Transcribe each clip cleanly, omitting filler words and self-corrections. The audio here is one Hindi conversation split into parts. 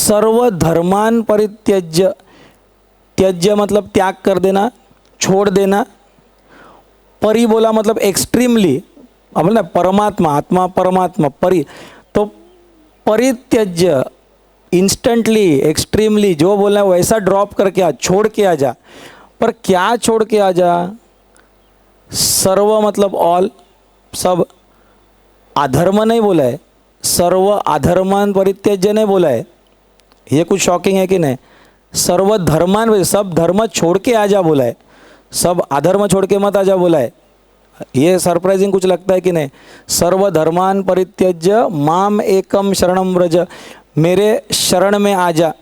सर्व धर्मान परित्यज्य, त्यज्य मतलब त्याग कर देना, छोड़ देना। परि बोला मतलब एक्सट्रीमली, अब ना परमात्मा, आत्मा परमात्मा, परि तो परित्यज्य इंस्टेंटली, एक्सट्रीमली, जो बोलना है वैसा ड्रॉप करके आ, छोड़ के आ जा। पर क्या छोड़ के आ जा? सर्व मतलब ऑल, सब। अधर्म नहीं बोला है, सर्व अधर्मान परित्यज्य नहीं बोला है। ये कुछ शॉकिंग है कि नहीं? सर्व धर्मान, सब धर्म छोड़ के आ जा बोला है, सब अधर्म छोड़ के मत आ जा बोला है। ये सरप्राइजिंग कुछ लगता है कि नहीं? सर्व धर्मान परित्यज्य माम एकम शरणम व्रज, मेरे शरण में आ जा।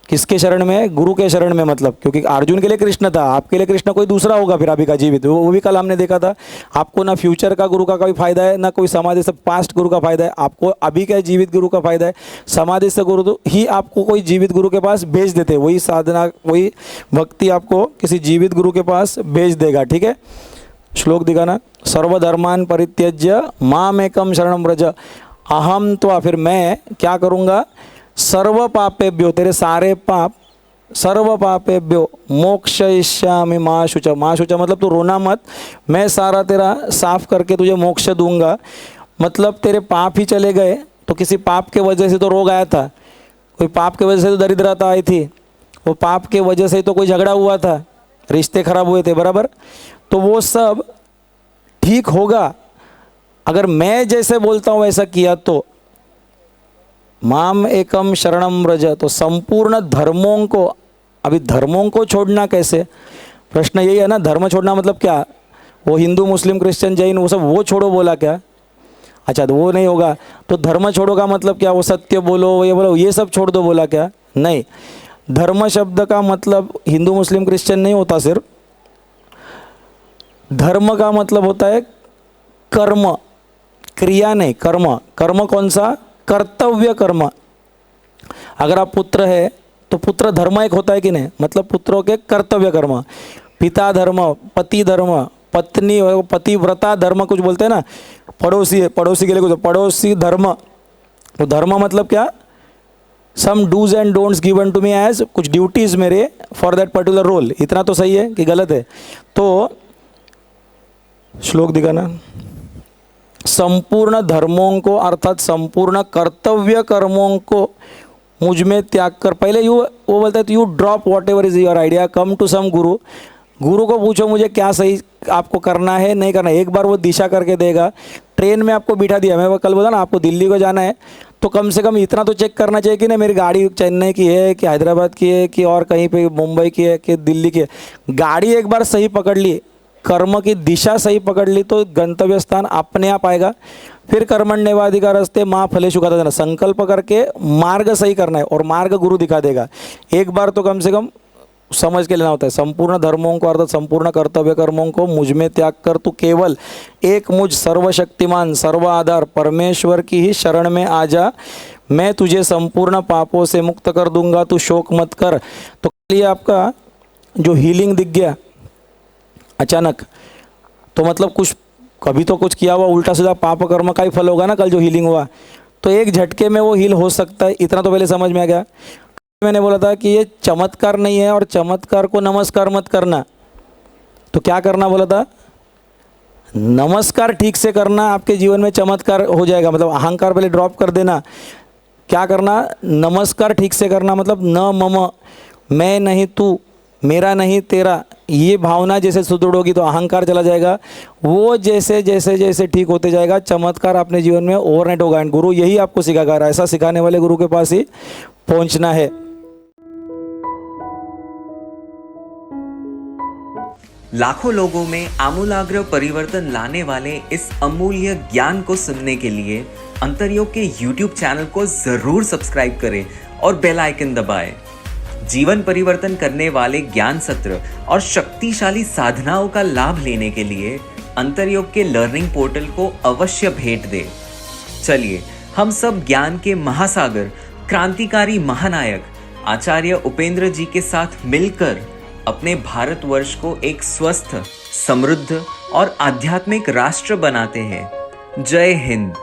किसके शरण में? गुरु के शरण में। मतलब क्योंकि अर्जुन के लिए कृष्ण था, आपके लिए कृष्ण कोई दूसरा होगा फिर अभी का जीवित, वो भी कल हमने देखा था। आपको ना फ्यूचर का गुरु का कोई फायदा है, ना कोई समाधि से पास्ट गुरु का फायदा है, आपको अभी का जीवित गुरु का फायदा है। समाधि से गुरु तो ही आपको कोई जीवित गुरु के पास भेज देते, वही साधना, वही भक्ति आपको किसी जीवित गुरु के पास भेज देगा। ठीक है, श्लोक दिखाना। सर्वधर्मान परित्यज्य माम एकम शरणम व्रज, अहम त्वा, फिर मैं क्या करूँगा? सर्व पापेभ्यो, तेरे सारे पाप, सर्व पापेभ्यो मोक्षयिष्यामि मा शुच। मा शुच मतलब तू रोना मत, मैं सारा तेरा साफ करके तुझे मोक्ष दूंगा। मतलब तेरे पाप ही चले गए तो किसी पाप के वजह से तो रोग आया था, कोई पाप के वजह से तो दरिद्रता आई थी, वो पाप के वजह से तो कोई झगड़ा हुआ था, रिश्ते खराब हुए थे, बराबर। तो वो सब ठीक होगा अगर मैं जैसे बोलता हूँ वैसा किया तो। माम एकम शरणम व्रज, तो संपूर्ण धर्मों को, अभी धर्मों को छोड़ना कैसे? प्रश्न यही है ना, धर्म छोड़ना मतलब क्या? वो हिंदू मुस्लिम क्रिश्चियन जैन वो सब वो छोड़ो बोला क्या? अच्छा, तो वो नहीं होगा तो धर्म छोड़ो का मतलब क्या? वो सत्य बोलो, ये बोलो, ये सब छोड़ दो बोला क्या? नहीं, धर्म शब्द का मतलब हिंदू मुस्लिम क्रिश्चियन नहीं होता सिर्फ। धर्म का मतलब होता है कर्म, क्रिया नहीं, कर्म। कर्म कौन सा? कर्तव्य कर्म। अगर आप पुत्र है तो पुत्र धर्म एक होता है कि नहीं? मतलब पुत्रों के कर्तव्य कर्म। पिता धर्म, पति धर्म, पत्नी, पतिव्रता धर्म कुछ बोलते हैं ना, पड़ोसी है, पड़ोसी के लिए कुछ पड़ोसी धर्म। तो धर्म मतलब क्या? Some do's and don'ts given to me as, कुछ ड्यूटीज मेरे फॉर दैट पर्टिकुलर रोल। इतना तो सही है कि गलत है? तो श्लोक दिखाना। संपूर्ण धर्मों को अर्थात संपूर्ण कर्तव्य कर्मों को मुझ में त्याग कर। पहले यू वो बोलता है तो you drop whatever is your idea, come to some guru. गुरु को पूछो मुझे क्या सही आपको करना है, नहीं करना है। एक बार वो दिशा करके देगा। ट्रेन में आपको बिठा दिया, मैं कल बोला ना आपको दिल्ली को जाना है तो कम से कम इतना तो चेक करना चाहिए कि नहीं मेरी गाड़ी चेन्नई की है कि हैदराबाद की है कि और कहीं पे मुंबई की है कि दिल्ली की है। गाड़ी एक बार सही पकड़ ली, कर्म की दिशा सही पकड़ ली तो गंतव्य स्थान अपने आप आएगा। फिर कर्मण्येवाधिकारस्ते माँ फलेषु कदाचन, संकल्प करके मार्ग सही करना है और मार्ग गुरु दिखा देगा। एक बार तो कम से कम समझ के लेना होता है। संपूर्ण धर्मों को अर्थात संपूर्ण कर्तव्य कर्मों को मुझ में त्याग कर तू केवल एक मुझ सर्वशक्तिमान सर्व आधार परमेश्वर की ही शरण में आ जा। मैं तुझे संपूर्ण पापों से मुक्त कर दूंगा, तू शोक मत कर। तो ये आपका जो हीलिंग दिख गया अचानक, तो मतलब कुछ कभी तो कुछ किया हुआ उल्टा सीधा पाप कर्म का ही फल होगा ना। कल जो हीलिंग हुआ तो एक झटके में वो हील हो सकता है, इतना तो पहले समझ में आ गया। मैंने बोला था कि ये चमत्कार नहीं है और चमत्कार को नमस्कार मत करना। तो क्या करना बोला था? नमस्कार ठीक से करना, आपके जीवन में चमत्कार हो जाएगा। मतलब अहंकार पहले ड्रॉप कर देना। क्या करना? नमस्कार ठीक से करना। मतलब न मम, मैं नहीं तू, मेरा नहीं तेरा, ये भावना जैसे सुदृढ़ होगी तो अहंकार चला जाएगा। वो जैसे जैसे जैसे ठीक होते जाएगा चमत्कार अपने जीवन में ओवरनाइट होगा। एंड गुरु यही आपको सिखाएगा। ऐसा सिखाने वाले गुरु के पास ही पहुंचना है। लाखों लोगों में आमूलाग्र परिवर्तन लाने वाले इस अमूल्य ज्ञान को सुनने के लिए अंतरयोग के YouTube चैनल को जरूर सब्सक्राइब करें और बेल आइकन दबाएं। जीवन परिवर्तन करने वाले ज्ञान सत्र और शक्तिशाली साधनाओं का लाभ लेने के लिए अंतरयोग के लर्निंग पोर्टल को अवश्य भेंट दें। चलिए हम सब ज्ञान के महासागर, क्रांतिकारी महानायक आचार्य उपेंद्र जी के साथ मिलकर अपने भारतवर्ष को एक स्वस्थ, समृद्ध और आध्यात्मिक राष्ट्र बनाते हैं। जय हिंद।